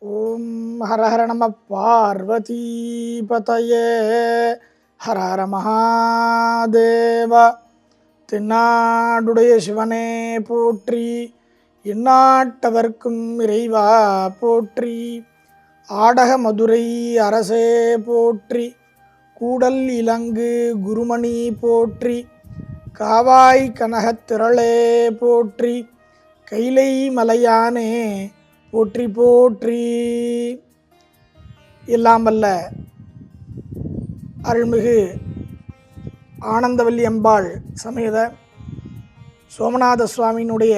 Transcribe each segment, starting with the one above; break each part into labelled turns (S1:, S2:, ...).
S1: ஓம் ஹர ஹர நம பார்வதி பதயே ஹர ஹர மகாதேவா. தென்னாடுடைய சிவனே போற்றி, எந்நாட்டவர்க்கும் இறைவா போற்றி. ஆடக மதுரை அரசே போற்றி, கூடல் இலங்கு குருமணி போற்றி. காவாய் கனகத் திரளே போற்றி, கைலை மலையானே போற்றி போற்றி. எல்லாம் வல்ல அருள்மிகு ஆனந்தவல்லி அம்பாள் சமேத சோமநாத சுவாமியினுடைய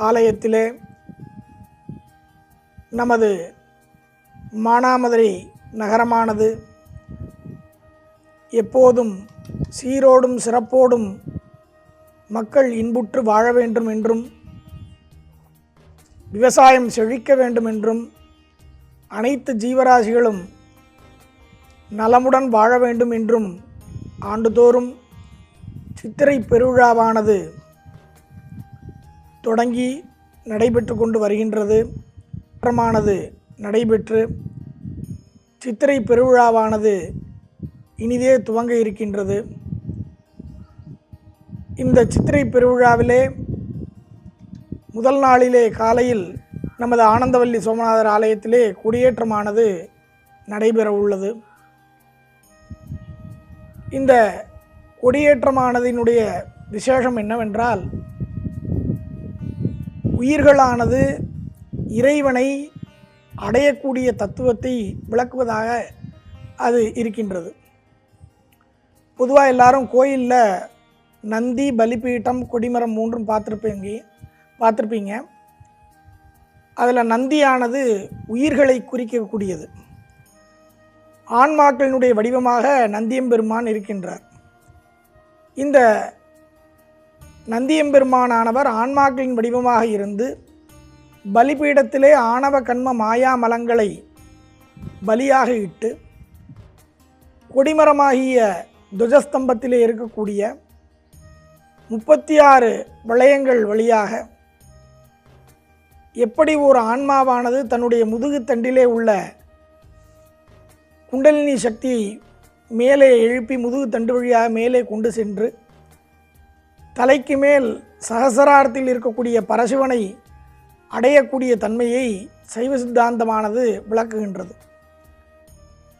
S1: ஆலயத்திலே நமது மானாமதுரை நகரமானது எப்போதும் சீரோடும் சிறப்போடும் மக்கள் இன்புற்று வாழ வேண்டும் என்றும், விவசாயம் செழிக்க வேண்டும் என்றும், அனைத்து ஜீவராசிகளும் நலமுடன் வாழ வேண்டும் என்றும் ஆண்டுதோறும் சித்திரை பெருவிழாவானது தொடங்கி நடைபெற்று கொண்டு வருகின்றது. நடைபெற்று சித்திரை பெருவிழாவானது இனிதே துவங்க இருக்கின்றது. இந்த சித்திரை பெருவிழாவிலே முதல் நாளிலே காலையில் நமது ஆனந்தவல்லி சோமநாதர் ஆலயத்திலே கொடியேற்றமானது நடைபெற உள்ளது. இந்த கொடியேற்றமானதினுடைய விசேஷம் என்னவென்றால், உயிர்களானது இறைவனை அடையக்கூடிய தத்துவத்தை விளக்குவதாக அது இருக்கின்றது. பொதுவாக எல்லாரும் கோயிலில் நந்தி, பலிபீட்டம், கொடிமரம் மூன்றும் பார்த்துருப்பீங்க. அதில் நந்தியானது உயிர்களை குறிக்கக்கூடியது. ஆன்மாக்களினுடைய வடிவமாக நந்தியம்பெருமான் இருக்கின்றார். இந்த நந்தியம்பெருமானானவர் ஆன்மாக்களின் வடிவமாக இருந்து பலிபீடத்திலே ஆணவ கண்ம மாயா மலங்களை பலியாக இட்டு, கொடிமரமாகிய துஜஸ்தம்பத்திலே இருக்கக்கூடிய 36 வளையங்கள் வழியாக எப்படி ஒரு ஆன்மாவானது தன்னுடைய முதுகு தண்டிலே உள்ள குண்டலினி சக்தியை மேலே எழுப்பி முதுகு தண்டு வழியாக மேலே கொண்டு சென்று தலைக்கு மேல் சகசராரத்தில் இருக்கக்கூடிய பரசிவனை அடையக்கூடிய தன்மையை சைவ சித்தாந்தமானது விளக்குகின்றது.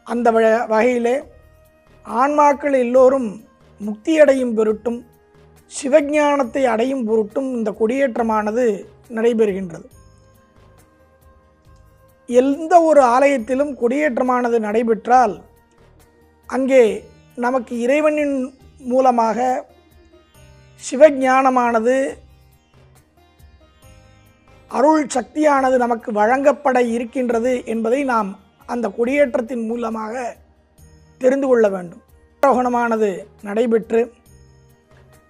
S1: அந்த வகையிலே ஆன்மாக்கள் எல்லோரும் முக்தியடையும் பொருட்டும் சிவஞானத்தை அடையும் பொருட்டும் இந்த கொடியேற்றமானது நடைபெறுகின்றது. எந்த ஒரு ஆலயத்திலும் கொடியேற்றமானது நடைபெற்றால் அங்கே நமக்கு இறைவனின் மூலமாக சிவஞானமானது, அருள் சக்தியானது நமக்கு வழங்கப்பட இருக்கின்றது என்பதை நாம் அந்த கொடியேற்றத்தின் மூலமாக தெரிந்து கொள்ள வேண்டும். ஆரோகணமானது நடைபெற்று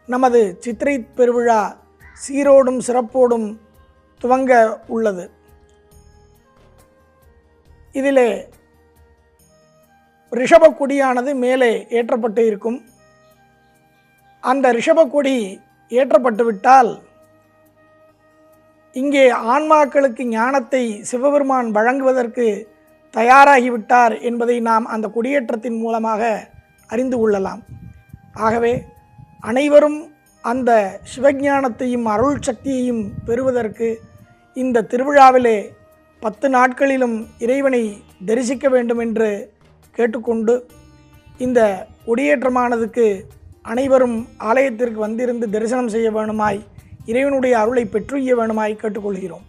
S1: நமது சித்திரை பெருவிழா சீரோடும் சிறப்போடும் துவங்க உள்ளது. இதிலே ரிஷபக்கொடியானது மேலே ஏற்றப்பட்டு இருக்கும். அந்த ரிஷபக்கொடி ஏற்றப்பட்டுவிட்டால் இங்கே ஆன்மாக்களுக்கு ஞானத்தை சிவபெருமான் வழங்குவதற்கு தயாராகிவிட்டார் என்பதை நாம் அந்த கொடியேற்றத்தின் மூலமாக அறிந்து கொள்ளலாம். ஆகவே அனைவரும் அந்த சிவஞானத்தையும் அருள் சக்தியையும் பெறுவதற்கு இந்த திருவிழாவிலே 10 நாட்களிலும் இறைவனை தரிசிக்க வேண்டும் என்று கேட்டுக்கொண்டு, இந்த கொடியேற்றமானதுக்கு அனைவரும் ஆலயத்திற்கு வந்திருந்து தரிசனம் செய்ய வேணுமாய், இறைவனுடைய அருளை பெற்றுய்ய வேணுமாய் கேட்டுக்கொள்கிறோம்.